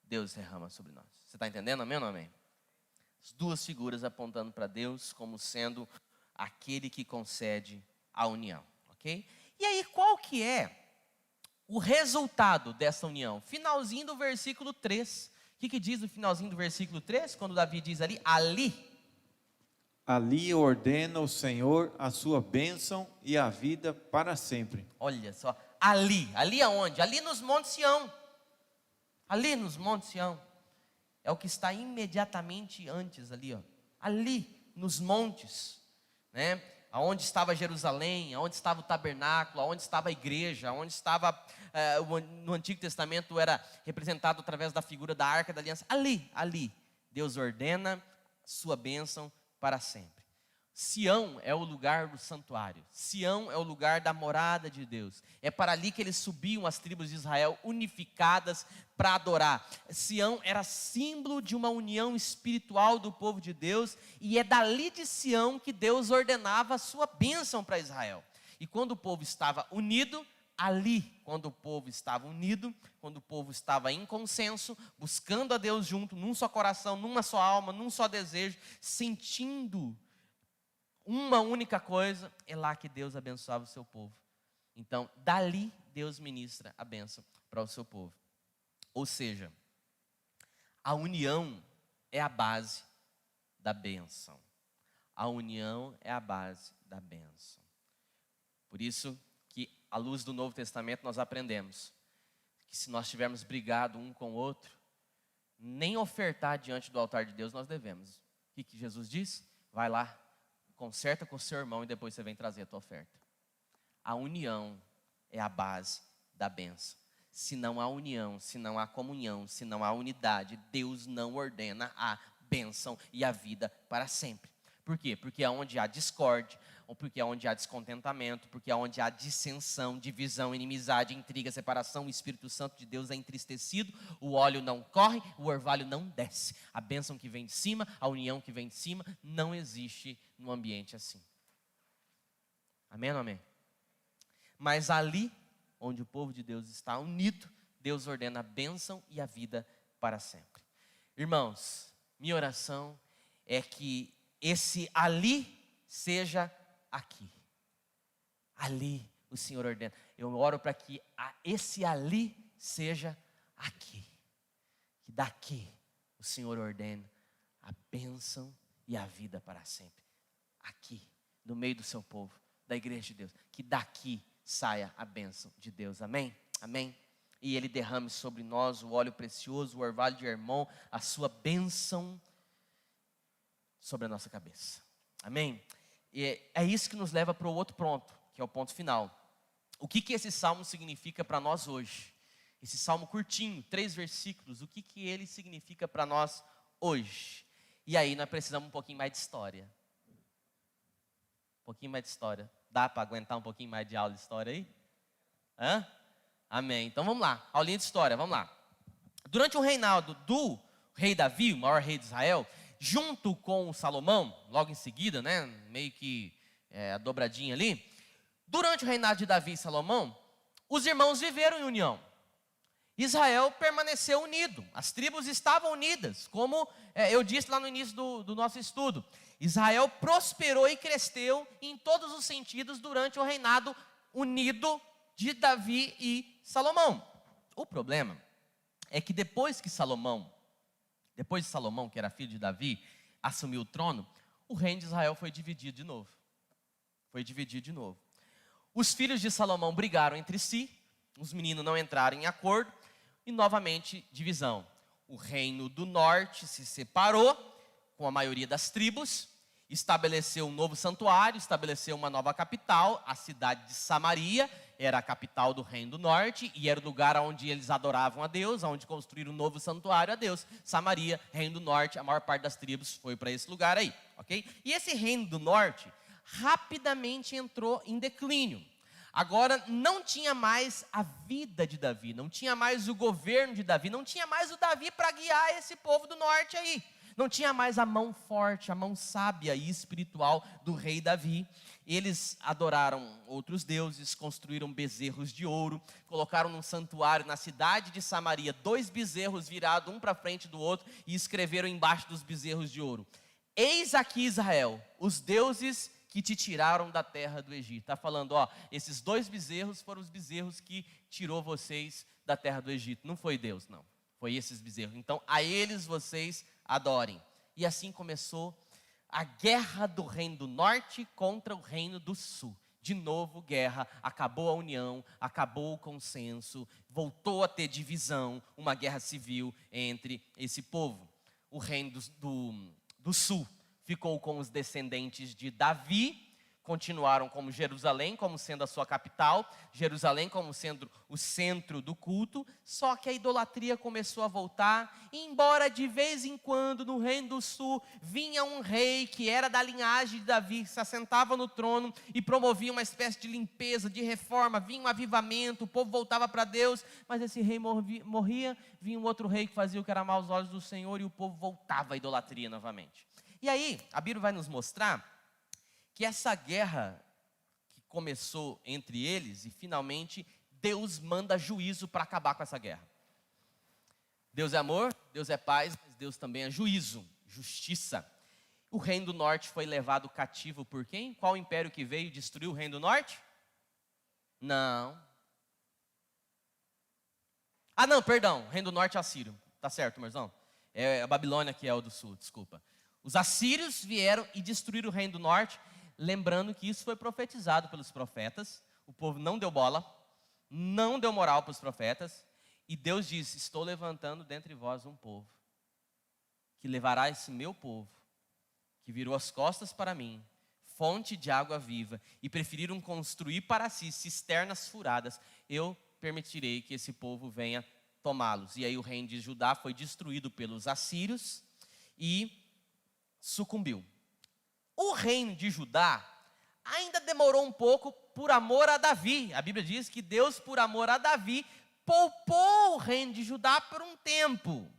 Speaker 1: Deus derrama sobre nós. Você está entendendo? Amém ou não amém? As duas figuras apontando para Deus como sendo aquele que concede a união. Ok? E aí, qual que é o resultado dessa união? Finalzinho do versículo 3. O que diz o finalzinho do versículo 3? Quando Davi diz ali,
Speaker 2: Ali ordena o Senhor a sua bênção e a vida para sempre.
Speaker 1: Olha só, ali aonde? Ali nos montes Sião. Ali nos montes Sião. É o que está imediatamente antes ali, ó. Ali nos montes, né? Aonde estava Jerusalém, aonde estava o tabernáculo, aonde estava a igreja, aonde estava, no Antigo Testamento era representado através da figura da Arca da Aliança. Ali, Deus ordena sua bênção para sempre. Sião é o lugar do santuário. Sião é o lugar da morada de Deus. É para ali que eles subiam, as tribos de Israel unificadas para adorar. Sião era símbolo de uma união espiritual do povo de Deus, e é dali de Sião que Deus ordenava a sua bênção para Israel. E quando o povo estava unido, quando o povo estava em consenso, buscando a Deus junto, num só coração, numa só alma, num só desejo, sentindo uma única coisa, é lá que Deus abençoava o seu povo. Então, dali Deus ministra a bênção para o seu povo. Ou seja, a união é a base da bênção. A união é a base da bênção. Por isso que, à luz do Novo Testamento, nós aprendemos que se nós tivermos brigado um com o outro, nem ofertar diante do altar de Deus nós devemos. O que Jesus diz? Vai lá, conserta com o seu irmão e depois você vem trazer a tua oferta. A união é a base da bênção. Se não há união, se não há comunhão, se não há unidade, Deus não ordena a bênção e a vida para sempre. Por quê? Porque aonde há discórdia, ou porque aonde há descontentamento, porque aonde há dissensão, divisão, inimizade, intriga, separação, o Espírito Santo de Deus é entristecido, o óleo não corre, o orvalho não desce. A bênção que vem de cima, a união que vem de cima, não existe num ambiente assim. Amém ou não amém? Mas ali, onde o povo de Deus está unido, Deus ordena a bênção e a vida para sempre. Irmãos, minha oração é que esse ali seja aqui. Ali o Senhor ordena. Eu oro para que esse ali seja aqui. Que daqui o Senhor ordene a bênção e a vida para sempre. Aqui, no meio do seu povo, da igreja de Deus. Que daqui saia a bênção de Deus. Amém? Amém? E Ele derrame sobre nós o óleo precioso, o orvalho de Hermon, a sua bênção sobre a nossa cabeça. Amém? E é isso que nos leva para o outro ponto, que é o ponto final. O que esse salmo significa para nós hoje? Esse salmo curtinho, 3 versículos, o que ele significa para nós hoje? E aí nós precisamos um pouquinho mais de história. Um pouquinho mais de história. Dá para aguentar um pouquinho mais de aula de história aí? Hã? Amém. Então vamos lá, aulinha de história, vamos lá. Durante o reinado do rei Davi, o maior rei de Israel, junto com Salomão, logo em seguida, né, meio que a dobradinha ali. Durante o reinado de Davi e Salomão, os irmãos viveram em união. Israel permaneceu unido, as tribos estavam unidas, como eu disse lá no início do nosso estudo. Israel prosperou e cresceu em todos os sentidos durante o reinado unido de Davi e Salomão. O problema é que depois de Salomão, que era filho de Davi, assumiu o trono, o reino de Israel foi dividido de novo. Os filhos de Salomão brigaram entre si, os meninos não entraram em acordo, e novamente divisão. O reino do norte se separou com a maioria das tribos, estabeleceu um novo santuário, estabeleceu uma nova capital, a cidade de Samaria, era a capital do reino do norte, e era o lugar onde eles adoravam a Deus, onde construíram um novo santuário a Deus. Samaria, reino do norte, a maior parte das tribos foi para esse lugar aí, ok? E esse reino do norte rapidamente entrou em declínio. Agora não tinha mais a vida de Davi, não tinha mais o governo de Davi, não tinha mais o Davi para guiar esse povo do norte aí. Não tinha mais a mão forte, a mão sábia e espiritual do rei Davi. Eles adoraram outros deuses, construíram bezerros de ouro, colocaram num santuário na cidade de Samaria 2 bezerros virados um para frente do outro e escreveram embaixo dos bezerros de ouro: eis aqui Israel, os deuses que te tiraram da terra do Egito. Está falando, esses 2 bezerros foram os bezerros que tirou vocês da terra do Egito. Não foi Deus, não. Foi esses bezerros. Então, a eles vocês adorem. E assim começou a guerra do reino do norte contra o reino do sul. De novo, guerra, acabou a união, acabou o consenso, voltou a ter divisão, uma guerra civil entre esse povo. O reino do sul ficou com os descendentes de Davi, continuaram como Jerusalém, como sendo a sua capital, Jerusalém como sendo o centro do culto, só que a idolatria começou a voltar, e embora de vez em quando no reino do sul vinha um rei que era da linhagem de Davi, se assentava no trono e promovia uma espécie de limpeza, de reforma, vinha um avivamento, o povo voltava para Deus, mas esse rei morria, vinha um outro rei que fazia o que era mal aos olhos do Senhor e o povo voltava à idolatria novamente. E aí, a Bíblia vai nos mostrar que essa guerra que começou entre eles, e finalmente Deus manda juízo para acabar com essa guerra. Deus é amor, Deus é paz, mas Deus também é juízo, justiça. O reino do norte foi levado cativo por quem? Qual império que veio e destruiu o reino do norte? Não. Não, perdão, o reino do norte é assírio. Tá certo, irmãozão? É a Babilônia que é o do sul, desculpa. Os assírios vieram e destruíram o reino do norte, lembrando que isso foi profetizado pelos profetas. O povo não deu bola, não deu moral para os profetas, e Deus disse: estou levantando dentre vós um povo, que levará esse meu povo, que virou as costas para mim, fonte de água viva, e preferiram construir para si cisternas furadas. Eu permitirei que esse povo venha tomá-los. E aí o reino de Judá foi destruído pelos assírios e sucumbiu. O reino de Judá ainda demorou um pouco por amor a Davi. A Bíblia diz que Deus, por amor a Davi, poupou o reino de Judá por um tempo.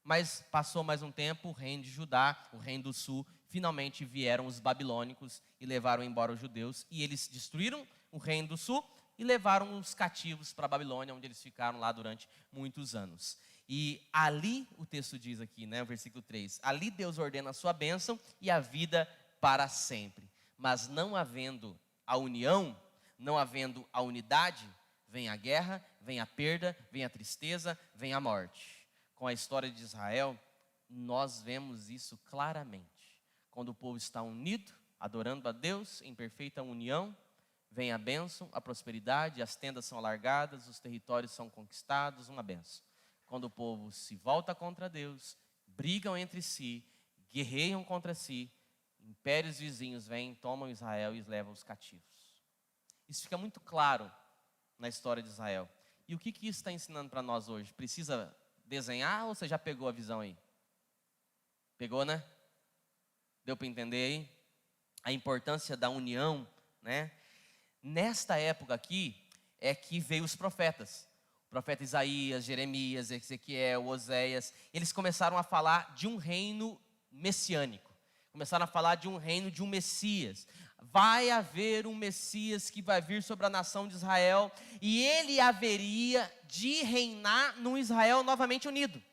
Speaker 1: Mas passou mais um tempo, o reino de Judá, o reino do sul, finalmente vieram os babilônicos e levaram embora os judeus. E eles destruíram o reino do sul e levaram os cativos para a Babilônia, onde eles ficaram lá durante muitos anos. E ali, o texto diz aqui, o versículo 3, ali Deus ordena a sua bênção e a vida para sempre. Mas não havendo a união, não havendo a unidade, vem a guerra, vem a perda, vem a tristeza, vem a morte. Com a história de Israel, nós vemos isso claramente. Quando o povo está unido, adorando a Deus, em perfeita união, vem a bênção, a prosperidade, as tendas são alargadas, os territórios são conquistados, uma bênção. Quando o povo se volta contra Deus, brigam entre si, guerreiam contra si, impérios vizinhos vêm, tomam Israel e levam os cativos. Isso fica muito claro na história de Israel. E o que isso está ensinando para nós hoje? Precisa desenhar ou você já pegou a visão aí? Pegou, né? Deu para entender aí? A importância da união, né? Nesta época aqui é que veio os profetas. O profeta Isaías, Jeremias, Ezequiel, Oséias, eles começaram a falar de um reino messiânico. Começaram a falar de um reino, de um Messias. Vai haver um Messias que vai vir sobre a nação de Israel, e ele haveria de reinar num Israel novamente unido.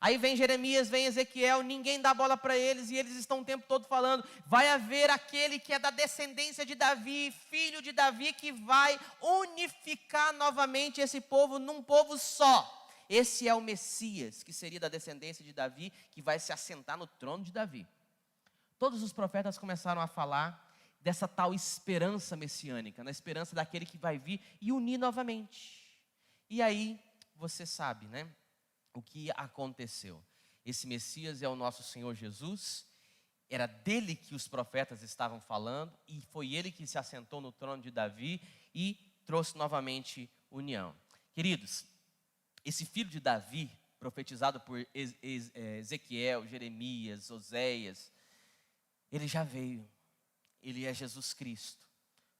Speaker 1: Aí vem Jeremias, vem Ezequiel, ninguém dá bola para eles, e eles estão o tempo todo falando, vai haver aquele que é da descendência de Davi, filho de Davi, que vai unificar novamente esse povo num povo só. Esse é o Messias, que seria da descendência de Davi, que vai se assentar no trono de Davi. Todos os profetas começaram a falar dessa tal esperança messiânica, na esperança daquele que vai vir e unir novamente. E aí, você sabe, né? O que aconteceu? Esse Messias é o nosso Senhor Jesus, era dele que os profetas estavam falando, e foi ele que se assentou no trono de Davi e trouxe novamente união. Queridos, esse filho de Davi, profetizado por Ezequiel, Jeremias, Oséias, ele já veio, ele é Jesus Cristo.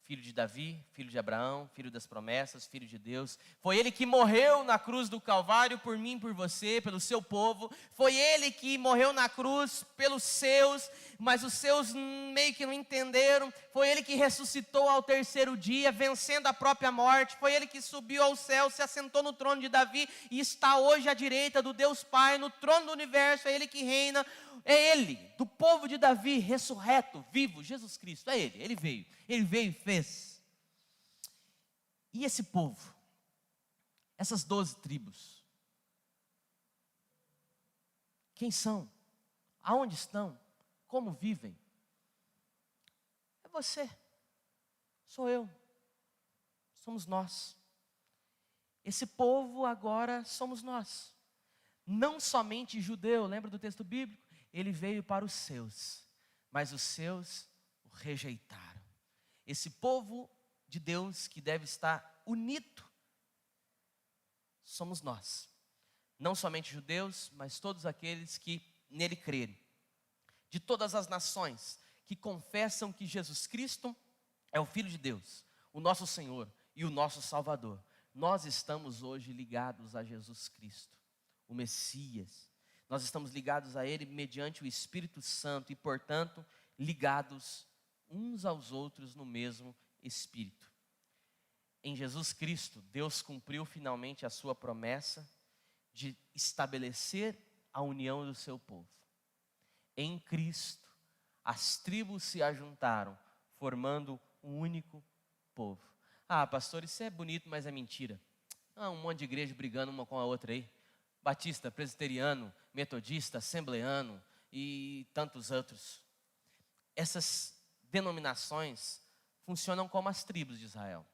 Speaker 1: Filho de Davi, filho de Abraão, filho das promessas, filho de Deus. Foi ele que morreu na cruz do Calvário por mim, por você, pelo seu povo. Foi ele que morreu na cruz pelos seus, mas os seus meio que não entenderam. Foi ele que ressuscitou ao terceiro dia, vencendo a própria morte. Foi ele que subiu ao céu, se assentou no trono de Davi e está hoje à direita do Deus Pai, no trono do universo. É ele que reina. É ele, do povo de Davi, ressurreto, vivo, Jesus Cristo. É ele veio e fez. E esse povo, essas 12 tribos, quem são? Aonde estão? Como vivem? É você, sou eu, somos nós. Esse povo agora somos nós. Não somente judeu, lembra do texto bíblico? Ele veio para os seus, mas os seus o rejeitaram. Esse povo de Deus que deve estar unido, somos nós. Não somente judeus, mas todos aqueles que nele crerem. De todas as nações que confessam que Jesus Cristo é o Filho de Deus, o nosso Senhor e o nosso Salvador. Nós estamos hoje ligados a Jesus Cristo, o Messias. Nós estamos ligados a Ele mediante o Espírito Santo e, portanto, ligados uns aos outros no mesmo Espírito. Em Jesus Cristo, Deus cumpriu finalmente a sua promessa de estabelecer a união do seu povo. Em Cristo, as tribos se ajuntaram, formando um único povo. Ah, pastor, isso é bonito, mas é mentira. Um monte de igreja brigando uma com a outra aí. Batista, presbiteriano, metodista, assembleano e tantos outros. Essas denominações funcionam como as tribos de Israel.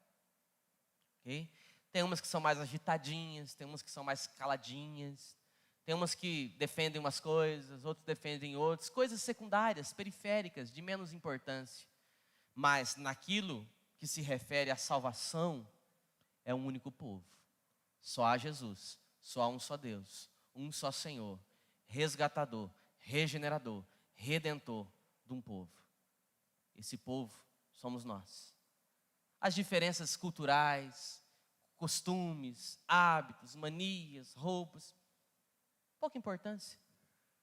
Speaker 1: Okay? Tem umas que são mais agitadinhas, tem umas que são mais caladinhas, tem umas que defendem umas coisas, outros defendem outras, coisas secundárias, periféricas, de menos importância. Mas naquilo que se refere à salvação, é um único povo. Só há Jesus. Só há um só Deus, um só Senhor, resgatador, regenerador, redentor de um povo. Esse povo somos nós. As diferenças culturais, costumes, hábitos, manias, roupas, pouca importância,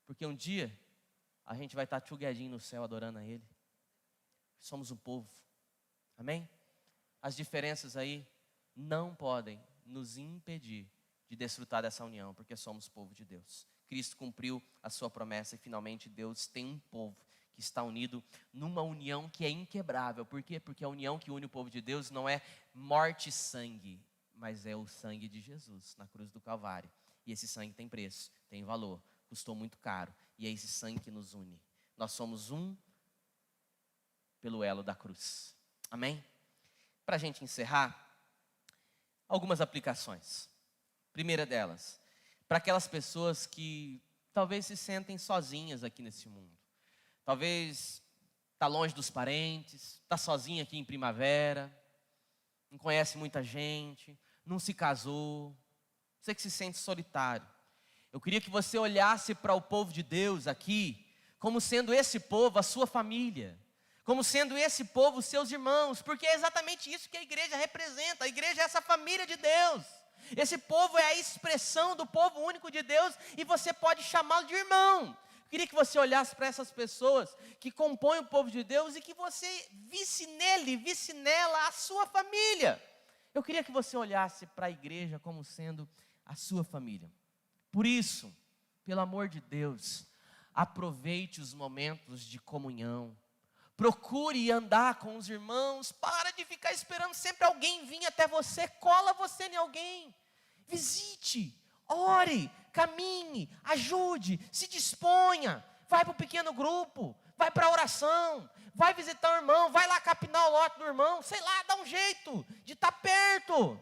Speaker 1: porque um dia a gente vai estar tchuguedinho no céu adorando a Ele. Somos um povo, amém? As diferenças aí não podem nos impedir de desfrutar dessa união, porque somos povo de Deus. Cristo cumpriu a sua promessa e finalmente Deus tem um povo que está unido numa união que é inquebrável. Por quê? Porque a união que une o povo de Deus não é morte e sangue, mas é o sangue de Jesus na cruz do Calvário. E esse sangue tem preço, tem valor, custou muito caro. E é esse sangue que nos une. Nós somos um pelo elo da cruz. Amém? Para a gente encerrar, algumas aplicações. Primeira delas, para aquelas pessoas que talvez se sentem sozinhas aqui nesse mundo. Talvez está longe dos parentes, está sozinha aqui em Primavera, não conhece muita gente, não se casou, você que se sente solitário. Eu queria que você olhasse para o povo de Deus aqui, como sendo esse povo a sua família, como sendo esse povo os seus irmãos, porque é exatamente isso que a igreja representa. A igreja é essa família de Deus. Esse povo é a expressão do povo único de Deus e você pode chamá-lo de irmão. Eu queria que você olhasse para essas pessoas que compõem o povo de Deus e que você visse nele, visse nela a sua família. Eu queria que você olhasse para a igreja como sendo a sua família. Por isso, pelo amor de Deus, aproveite os momentos de comunhão. Procure andar com os irmãos. Para de ficar esperando sempre alguém vir até você. Cola você em alguém. Visite, ore, caminhe, ajude, se disponha. Vai para o pequeno grupo, vai para a oração, vai visitar o irmão, vai lá capinar o lote do irmão. Sei lá, dá um jeito de estar perto.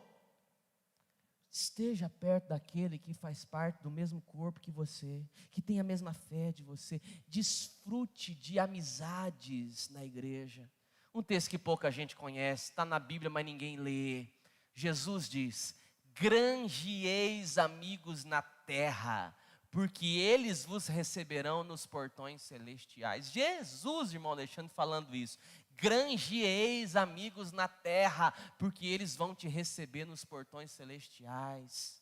Speaker 1: Esteja perto daquele que faz parte do mesmo corpo que você, que tem a mesma fé de você. Desfrute de amizades na igreja. Um texto que pouca gente conhece, está na Bíblia, mas ninguém lê. Jesus diz: granjeeis amigos na terra, porque eles vos receberão nos portões celestiais. Jesus, irmão Alexandre, falando isso. Granjeeis amigos na terra, porque eles vão te receber nos portões celestiais.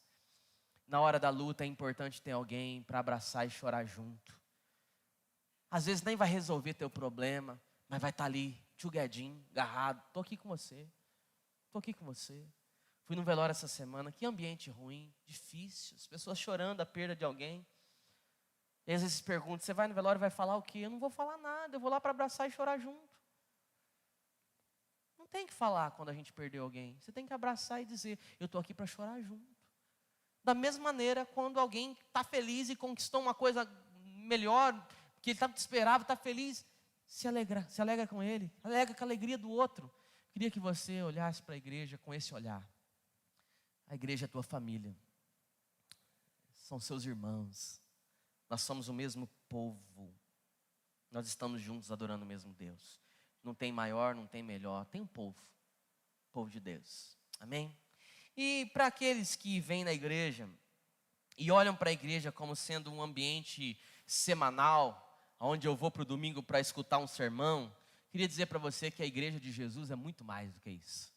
Speaker 1: Na hora da luta é importante ter alguém para abraçar e chorar junto. Às vezes nem vai resolver teu problema, mas vai estar ali, tchuguedinho, agarrado. Estou aqui com você, estou aqui com você. Fui no velório essa semana, que ambiente ruim, difícil, as pessoas chorando a perda de alguém. E às vezes se perguntam, você vai no velório e vai falar o quê? Eu não vou falar nada, eu vou lá para abraçar e chorar junto. Não tem que falar quando a gente perdeu alguém. Você tem que abraçar e dizer, eu estou aqui para chorar junto. Da mesma maneira, quando alguém está feliz e conquistou uma coisa melhor, que ele tanto esperava, está feliz, se alegra com ele, alegra com a alegria do outro. Queria que você olhasse para a igreja com esse olhar. A igreja é a tua família. São seus irmãos. Nós somos o mesmo povo. Nós estamos juntos adorando o mesmo Deus. Não tem maior, não tem melhor. Tem um povo. Povo de Deus. Amém? E para aqueles que vêm na igreja e olham para a igreja como sendo um ambiente semanal, onde eu vou para o domingo para escutar um sermão, queria dizer para você que a igreja de Jesus é muito mais do que isso.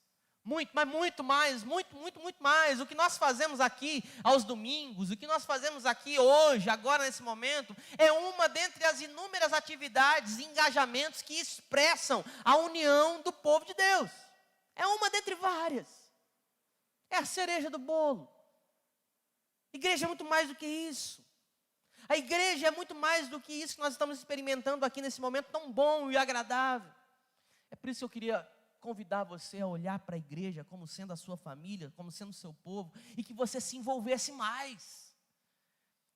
Speaker 1: Muito, mas muito mais, muito mais. O que nós fazemos aqui aos domingos, o que nós fazemos aqui hoje, agora nesse momento, é uma dentre as inúmeras atividades e engajamentos que expressam a união do povo de Deus. É uma dentre várias. É a cereja do bolo. A igreja é muito mais do que isso. A igreja é muito mais do que isso que nós estamos experimentando aqui nesse momento tão bom e agradável. É por isso que eu queria convidar você a olhar para a igreja como sendo a sua família, como sendo o seu povo, e que você se envolvesse mais.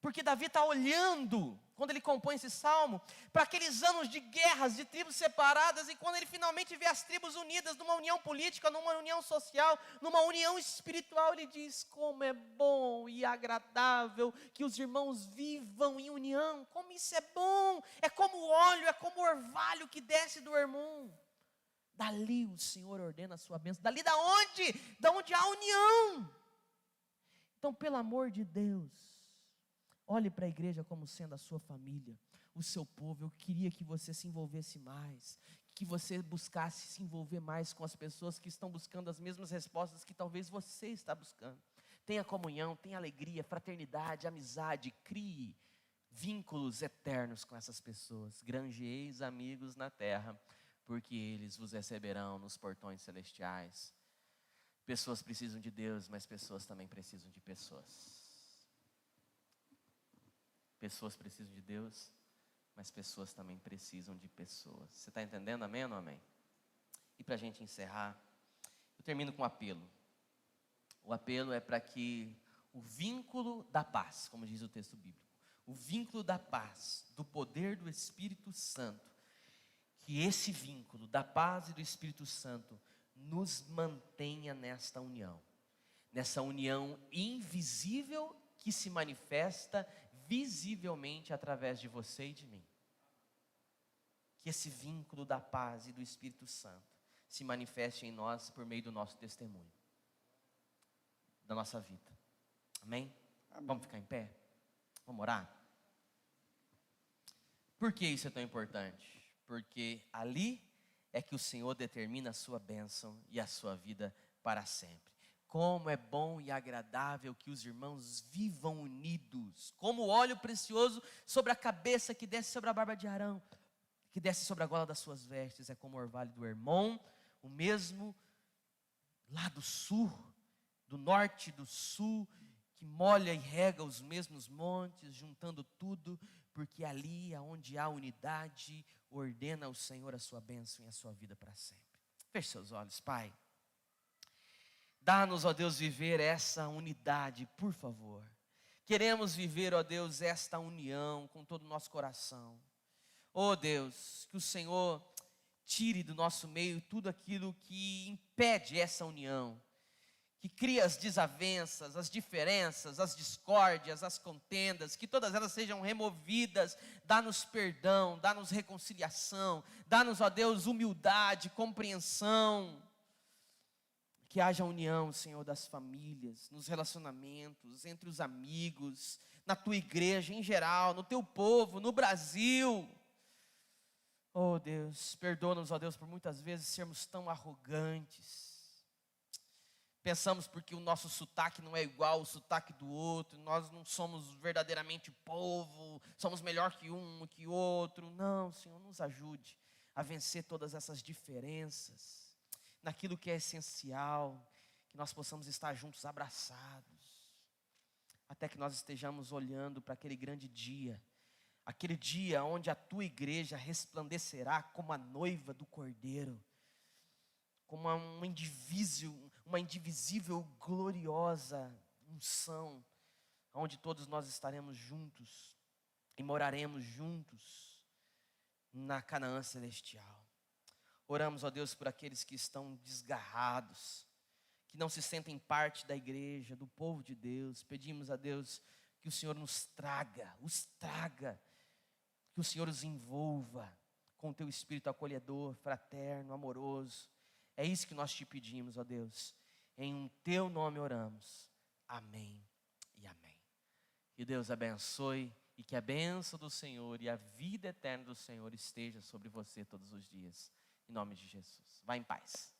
Speaker 1: Porque Davi está olhando, quando ele compõe esse salmo, para aqueles anos de guerras, de tribos separadas, e quando ele finalmente vê as tribos unidas numa união política, numa união social, numa união espiritual, ele diz, como é bom e agradável que os irmãos vivam em união, como isso é bom, é como o óleo, é como o orvalho que desce do irmão. Dali o Senhor ordena a sua bênção. Dali da onde? Da onde há união. Então, pelo amor de Deus, olhe para a igreja como sendo a sua família, o seu povo. Eu queria que você se envolvesse mais, que você buscasse se envolver mais com as pessoas que estão buscando as mesmas respostas que talvez você está buscando. Tenha comunhão, tenha alegria, fraternidade, amizade, crie vínculos eternos com essas pessoas. Granjeeis amigos na terra, porque eles vos receberão nos portões celestiais. Pessoas precisam de Deus, mas pessoas também precisam de pessoas. Pessoas precisam de Deus, mas pessoas também precisam de pessoas. Você está entendendo? Amém ou não amém? E para a gente encerrar, eu termino com um apelo. O apelo é para que o vínculo da paz, como diz o texto bíblico, o vínculo da paz, do poder do Espírito Santo, que esse vínculo da paz e do Espírito Santo nos mantenha nesta união. Nessa união invisível que se manifesta visivelmente através de você e de mim. Que esse vínculo da paz e do Espírito Santo se manifeste em nós por meio do nosso testemunho. Da nossa vida. Amém?
Speaker 3: Amém.
Speaker 1: Vamos ficar em pé? Vamos orar? Por que isso é tão importante? Porque ali é que o Senhor determina a sua bênção e a sua vida para sempre. Como é bom e agradável que os irmãos vivam unidos, como o óleo precioso sobre a cabeça que desce sobre a barba de Arão, que desce sobre a gola das suas vestes, é como o orvalho do Hermon, o mesmo lá do sul, do norte e do sul, que molha e rega os mesmos montes, juntando tudo, porque ali aonde há unidade, ordena o Senhor a sua bênção e a sua vida para sempre. Feche seus olhos, Pai. Dá-nos, ó Deus, viver essa unidade, por favor. Queremos viver, ó Deus, esta união com todo o nosso coração. Ó Deus, que o Senhor tire do nosso meio tudo aquilo que impede essa união, que cria as desavenças, as diferenças, as discórdias, as contendas, que todas elas sejam removidas. Dá-nos perdão, dá-nos reconciliação, dá-nos, ó Deus, humildade, compreensão. Que haja união, Senhor, das famílias, nos relacionamentos, entre os amigos, na tua igreja em geral, no teu povo, no Brasil. Oh Deus, perdoa-nos, ó Deus, por muitas vezes sermos tão arrogantes. Pensamos porque o nosso sotaque não é igual ao sotaque do outro, nós não somos verdadeiramente povo, somos melhor que um, que outro. Não, Senhor, nos ajude a vencer todas essas diferenças, naquilo que é essencial, que nós possamos estar juntos, abraçados, até que nós estejamos olhando para aquele grande dia, aquele dia onde a tua igreja resplandecerá como a noiva do Cordeiro, como uma indivisível, gloriosa unção, onde todos nós estaremos juntos e moraremos juntos na Canaã celestial. Oramos, ó Deus, por aqueles que estão desgarrados, que não se sentem parte da igreja, do povo de Deus. Pedimos a Deus que o Senhor os traga, que o Senhor os envolva com o teu espírito acolhedor, fraterno, amoroso. É isso que nós te pedimos, ó Deus. Em teu nome oramos. Amém e amém. Que Deus abençoe e que a bênção do Senhor e a vida eterna do Senhor esteja sobre você todos os dias. Em nome de Jesus. Vá em paz.